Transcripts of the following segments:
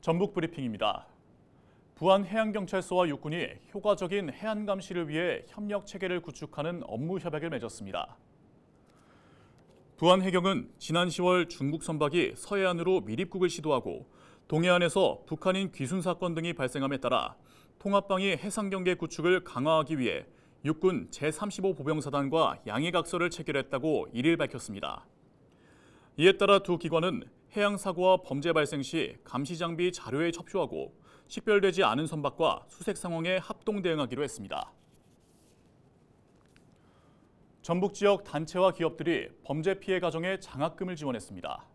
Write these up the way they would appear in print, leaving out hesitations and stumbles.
전북 브리핑입니다. 부안해양경찰서와 육군이 효과적인 해안 감시를 위해 협력 체계를 구축하는 업무 협약을 맺었습니다. 부안해경은 지난 10월 중국 선박이 서해안으로 밀입국을 시도하고 동해안에서 북한인 귀순 사건 등이 발생함에 따라 통합방위 해상경계 구축을 강화하기 위해 육군 제35 보병사단과 양해각서를 체결했다고 1일 밝혔습니다. 이에 따라 두 기관은 해양사고와 범죄 발생 시 감시장비 자료에 접수하고 식별되지 않은 선박과 수색 상황에 합동 대응하기로 했습니다. 전북 지역 단체와 기업들이 범죄 피해 가정에 장학금을 지원했습니다.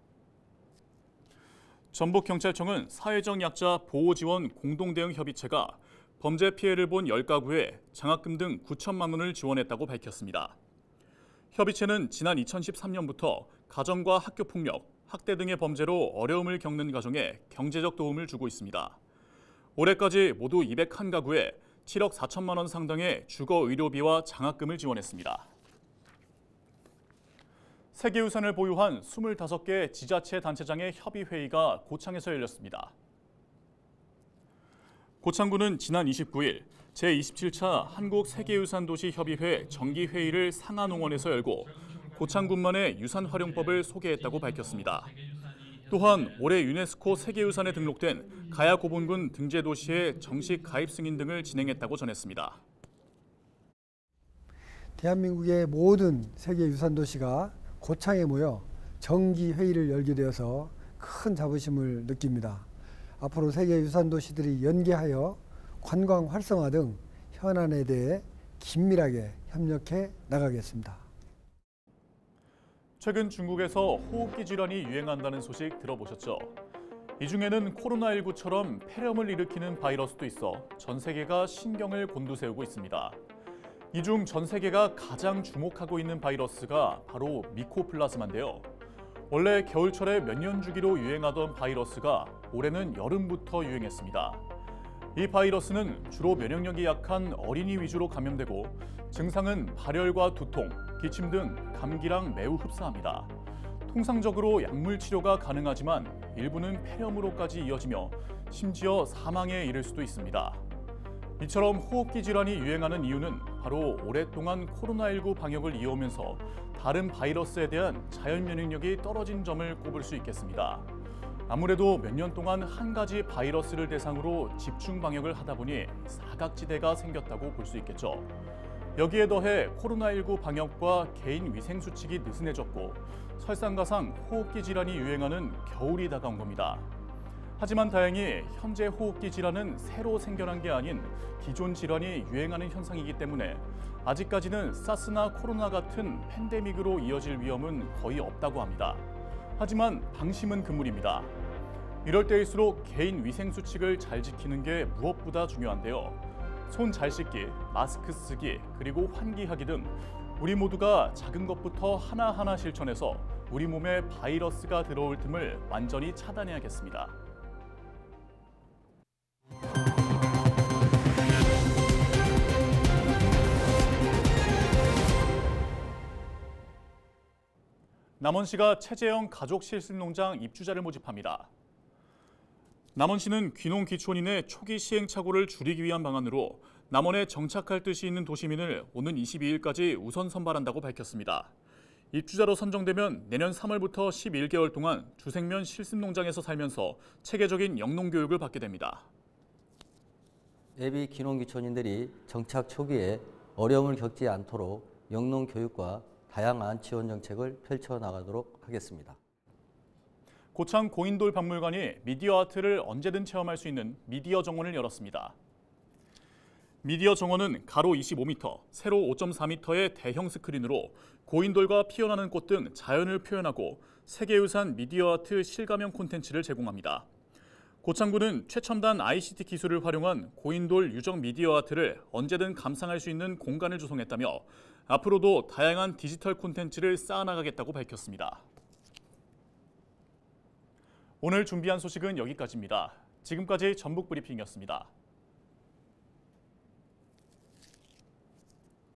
전북경찰청은 사회적 약자 보호지원 공동대응협의체가 범죄 피해를 본 10가구에 장학금 등 9천만 원을 지원했다고 밝혔습니다. 협의체는 지난 2013년부터 가정과 학교폭력, 학대 등의 범죄로 어려움을 겪는 가정에 경제적 도움을 주고 있습니다. 올해까지 모두 201가구에 7억 4천만 원 상당의 주거 의료비와 장학금을 지원했습니다. 세계유산을 보유한 25개 지자체 단체장의 협의회의가 고창에서 열렸습니다. 고창군은 지난 29일 제27차 한국세계유산도시협의회 정기회의를 상하농원에서 열고 고창군만의 유산활용법을 소개했다고 밝혔습니다. 또한 올해 유네스코 세계유산에 등록된 가야고본군 등재도시의 정식 가입 승인 등을 진행했다고 전했습니다. 대한민국의 모든 세계유산도시가 고창에 모여 정기회의를 열게 되어서 큰 자부심을 느낍니다. 앞으로 세계유산도시들이 연계하여 관광 활성화 등 현안에 대해 긴밀하게 협력해 나가겠습니다. 최근 중국에서 호흡기 질환이 유행한다는 소식 들어보셨죠? 이 중에는 코로나19처럼 폐렴을 일으키는 바이러스도 있어 전 세계가 신경을 곤두세우고 있습니다. 이 중 전 세계가 가장 주목하고 있는 바이러스가 바로 미코플라즈마인데요. 원래 겨울철에 몇 년 주기로 유행하던 바이러스가 올해는 여름부터 유행했습니다. 이 바이러스는 주로 면역력이 약한 어린이 위주로 감염되고 증상은 발열과 두통, 기침 등 감기랑 매우 흡사합니다. 통상적으로 약물 치료가 가능하지만 일부는 폐렴으로까지 이어지며 심지어 사망에 이를 수도 있습니다. 이처럼 호흡기 질환이 유행하는 이유는 바로 오랫동안 코로나19 방역을 이어오면서 다른 바이러스에 대한 자연 면역력이 떨어진 점을 꼽을 수 있겠습니다. 아무래도 몇 년 동안 한 가지 바이러스를 대상으로 집중 방역을 하다 보니 사각지대가 생겼다고 볼 수 있겠죠. 여기에 더해 코로나19 방역과 개인 위생 수칙이 느슨해졌고 설상가상 호흡기 질환이 유행하는 겨울이 다가온 겁니다. 하지만 다행히 현재 호흡기 질환은 새로 생겨난 게 아닌 기존 질환이 유행하는 현상이기 때문에 아직까지는 사스나 코로나 같은 팬데믹으로 이어질 위험은 거의 없다고 합니다. 하지만 방심은 금물입니다. 이럴 때일수록 개인 위생 수칙을 잘 지키는 게 무엇보다 중요한데요. 손 잘 씻기, 마스크 쓰기, 그리고 환기하기 등 우리 모두가 작은 것부터 하나하나 실천해서 우리 몸에 바이러스가 들어올 틈을 완전히 차단해야겠습니다. 남원시가 최재형 가족실습농장 입주자를 모집합니다. 남원시는 귀농 귀촌인의 초기 시행착오를 줄이기 위한 방안으로 남원에 정착할 뜻이 있는 도시민을 오는 22일까지 우선 선발한다고 밝혔습니다. 입주자로 선정되면 내년 3월부터 11개월 동안 주생면 실습농장에서 살면서 체계적인 영농교육을 받게 됩니다. 예비 귀농 귀촌인들이 정착 초기에 어려움을 겪지 않도록 영농교육과 다양한 지원 정책을 펼쳐나가도록 하겠습니다. 고창 고인돌 박물관이 미디어 아트를 언제든 체험할 수 있는 미디어 정원을 열었습니다. 미디어 정원은 가로 25m, 세로 5.4m의 대형 스크린으로 고인돌과 피어나는 꽃 등 자연을 표현하고 세계유산 미디어 아트 실감형 콘텐츠를 제공합니다. 고창군은 최첨단 ICT 기술을 활용한 고인돌 유적 미디어 아트를 언제든 감상할 수 있는 공간을 조성했다며 앞으로도 다양한 디지털 콘텐츠를 쌓아나가겠다고 밝혔습니다. 오늘 준비한 소식은 여기까지입니다. 지금까지 전북 브리핑이었습니다.